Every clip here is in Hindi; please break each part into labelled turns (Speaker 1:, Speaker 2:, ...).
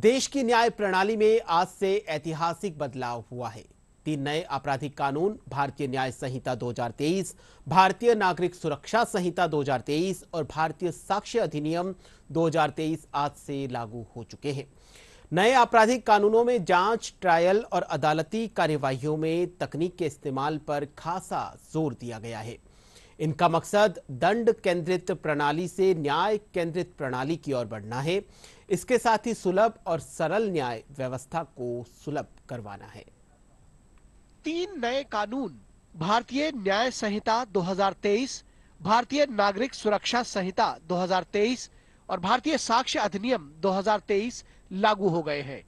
Speaker 1: देश की न्याय प्रणाली में आज से ऐतिहासिक बदलाव हुआ है। 3 नए आपराधिक कानून, भारतीय न्याय संहिता 2023, भारतीय नागरिक सुरक्षा संहिता 2023 और भारतीय साक्ष्य अधिनियम 2023 आज से लागू हो चुके हैं। नए आपराधिक कानूनों में जांच, ट्रायल और अदालती कार्यवाहियों में तकनीक के इस्तेमाल पर खासा जोर दिया गया है। इनका मकसद दंड केंद्रित प्रणाली से न्याय केंद्रित प्रणाली की ओर बढ़ना है। इसके साथ ही सुलभ और सरल न्याय व्यवस्था को सुलभ करवाना है।
Speaker 2: 3 नए कानून भारतीय न्याय संहिता 2023, भारतीय नागरिक सुरक्षा संहिता 2023 और भारतीय साक्ष्य अधिनियम 2023 लागू हो गए हैं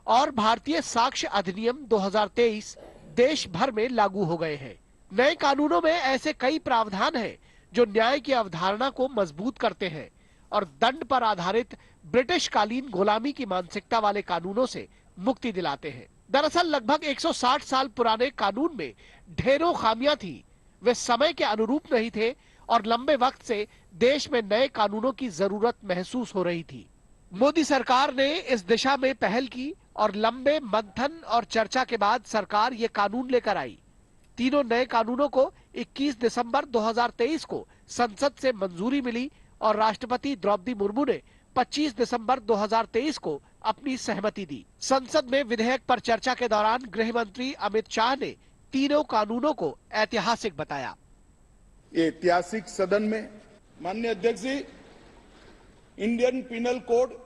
Speaker 2: और भारतीय साक्ष्य अधिनियम 2023 देश भर में लागू हो गए हैं। नए कानूनों में ऐसे कई प्रावधान हैं जो न्याय की अवधारणा को मजबूत करते हैं और दंड पर आधारित ब्रिटिश कालीन गुलामी की मानसिकता वाले कानूनों से मुक्ति दिलाते हैं। दरअसल लगभग 160 साल पुराने कानून में ढेरों खामियां थी। वे समय के अनुरूप नहीं थे और लंबे वक्त से देश में नए कानूनों की जरूरत महसूस हो रही थी। मोदी सरकार ने इस दिशा में पहल की और लंबे मंथन और चर्चा के बाद सरकार ये कानून लेकर आई। तीनों नए कानूनों को 21 दिसंबर 2023 को संसद से मंजूरी मिली और राष्ट्रपति द्रौपदी मुर्मू ने 25 दिसंबर 2023 को अपनी सहमति दी। संसद में विधेयक पर चर्चा के दौरान गृह मंत्री अमित शाह ने तीनों कानूनों को ऐतिहासिक बताया।
Speaker 3: ये ऐतिहासिक सदन में माननीय अध्यक्ष जी, इंडियन पिनल कोड,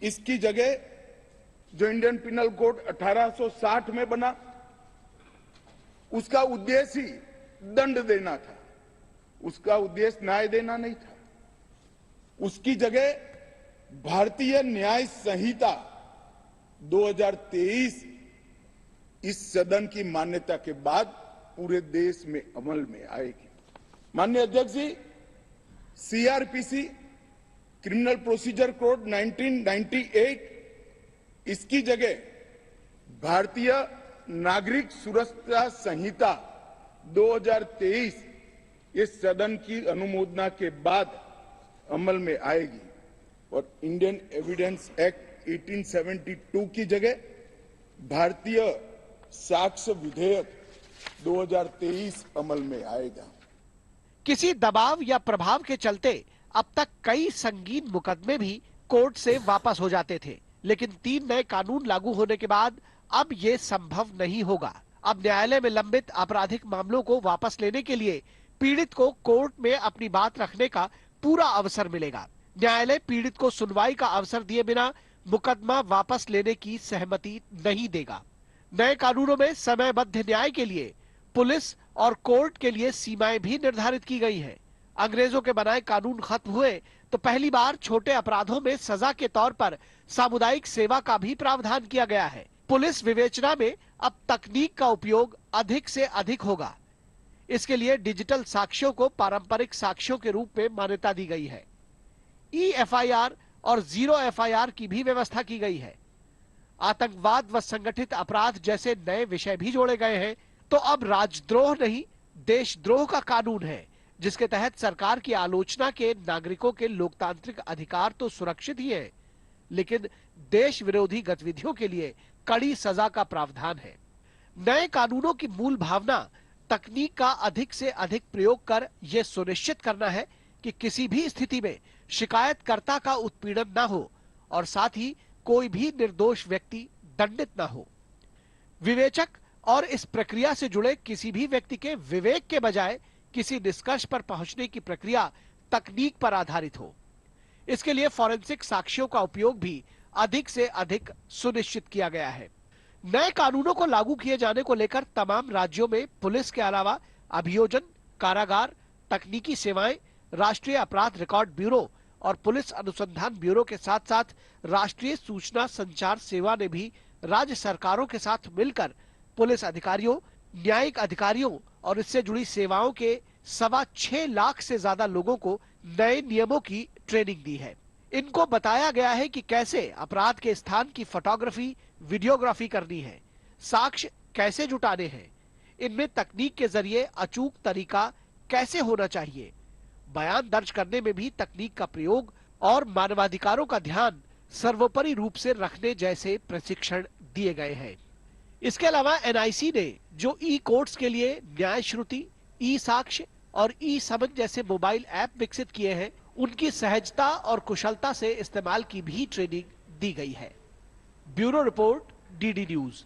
Speaker 3: इसकी जगह जो इंडियन पिनल कोड 1860 में बना, उसका उद्देश्य ही दंड देना था, उसका उद्देश्य न्याय देना नहीं था। उसकी जगह भारतीय न्याय संहिता 2023 इस सदन की मान्यता के बाद पूरे देश में अमल में आएगी। माननीय अध्यक्ष जी, सीआरपीसी क्रिमिनल प्रोसीजर कोड 1998, इसकी जगह भारतीय नागरिक सुरक्षा संहिता 2023 इस सदन की अनुमोदना के बाद अमल में आएगी और इंडियन एविडेंस एक्ट 1872 की जगह भारतीय साक्ष्य विधेयक 2023 अमल में आएगा।
Speaker 2: किसी दबाव या प्रभाव के चलते अब तक कई संगीन मुकदमे भी कोर्ट से वापस हो जाते थे, लेकिन 3 नए कानून लागू होने के बाद अब ये संभव नहीं होगा। अब न्यायालय में लंबित आपराधिक मामलों को वापस लेने के लिए पीड़ित को कोर्ट में अपनी बात रखने का पूरा अवसर मिलेगा। न्यायालय पीड़ित को सुनवाई का अवसर दिए बिना मुकदमा वापस लेने की सहमति नहीं देगा। नए कानूनों में समयबद्ध न्याय के लिए पुलिस और कोर्ट के लिए सीमाएं भी निर्धारित की गई है। अंग्रेजों के बनाए कानून खत्म हुए तो पहली बार छोटे अपराधों में सजा के तौर पर सामुदायिक सेवा का भी प्रावधान किया गया है। पुलिस विवेचना में अब तकनीक का उपयोग अधिक से अधिक होगा। इसके लिए डिजिटल साक्ष्यों को पारंपरिक साक्ष्यों के रूप में मान्यता दी गई है। EFIR और जीरो FIR की भी व्यवस्था की गई है। आतंकवाद व संगठित अपराध जैसे नए विषय भी जोड़े गए हैं। तो अब राजद्रोह नहीं, देशद्रोह का कानून है, जिसके तहत सरकार की आलोचना के नागरिकों के लोकतांत्रिक अधिकार तो सुरक्षित ही है, लेकिन देश विरोधी गतिविधियों के लिए कड़ी सजा का प्रावधान है। नए कानूनों की मूल भावना तकनीक का अधिक से अधिक प्रयोग कर यह सुनिश्चित करना है कि किसी भी स्थिति में शिकायतकर्ता का उत्पीड़न न हो और साथ ही कोई भी निर्दोष व्यक्ति दंडित न हो। विवेचक और इस प्रक्रिया से जुड़े किसी भी व्यक्ति के विवेक के बजाय किसी निष्कर्ष पर पहुंचने की प्रक्रिया तकनीक पर आधारित हो। इसके लिए फॉरेंसिक साक्ष्यों का उपयोग भी अधिक से अधिक सुनिश्चित किया गया है। नए कानूनों को लागू किए जाने को लेकर तमाम राज्यों में पुलिस के अलावा अभियोजन, कारागार, तकनीकी सेवाएं, राष्ट्रीय अपराध रिकॉर्ड ब्यूरो और पुलिस अनुसंधान ब्यूरो के साथ साथ राष्ट्रीय सूचना संचार सेवा ने भी राज्य सरकारों के साथ मिलकर पुलिस अधिकारियों, न्यायिक अधिकारियों और इससे जुड़ी सेवाओं के 6.25 लाख से ज्यादा लोगों को नए नियमों की ट्रेनिंग दी है। इनको बताया गया है कि कैसे अपराध के स्थान की फोटोग्राफी, वीडियोग्राफी करनी है, साक्ष्य कैसे जुटाने हैं, इनमें तकनीक के जरिए अचूक तरीका कैसे होना चाहिए, बयान दर्ज करने में भी तकनीक का प्रयोग और मानवाधिकारों का ध्यान सर्वोपरि रूप से रखने जैसे प्रशिक्षण दिए गए हैं। इसके अलावा एनआईसी ने जो ई कोर्ट्स के लिए न्याय श्रुति, ई साक्ष्य और ई समन जैसे मोबाइल ऐप विकसित किए हैं, उनकी सहजता और कुशलता से इस्तेमाल की भी ट्रेनिंग दी गई है। Bureau report, DD news.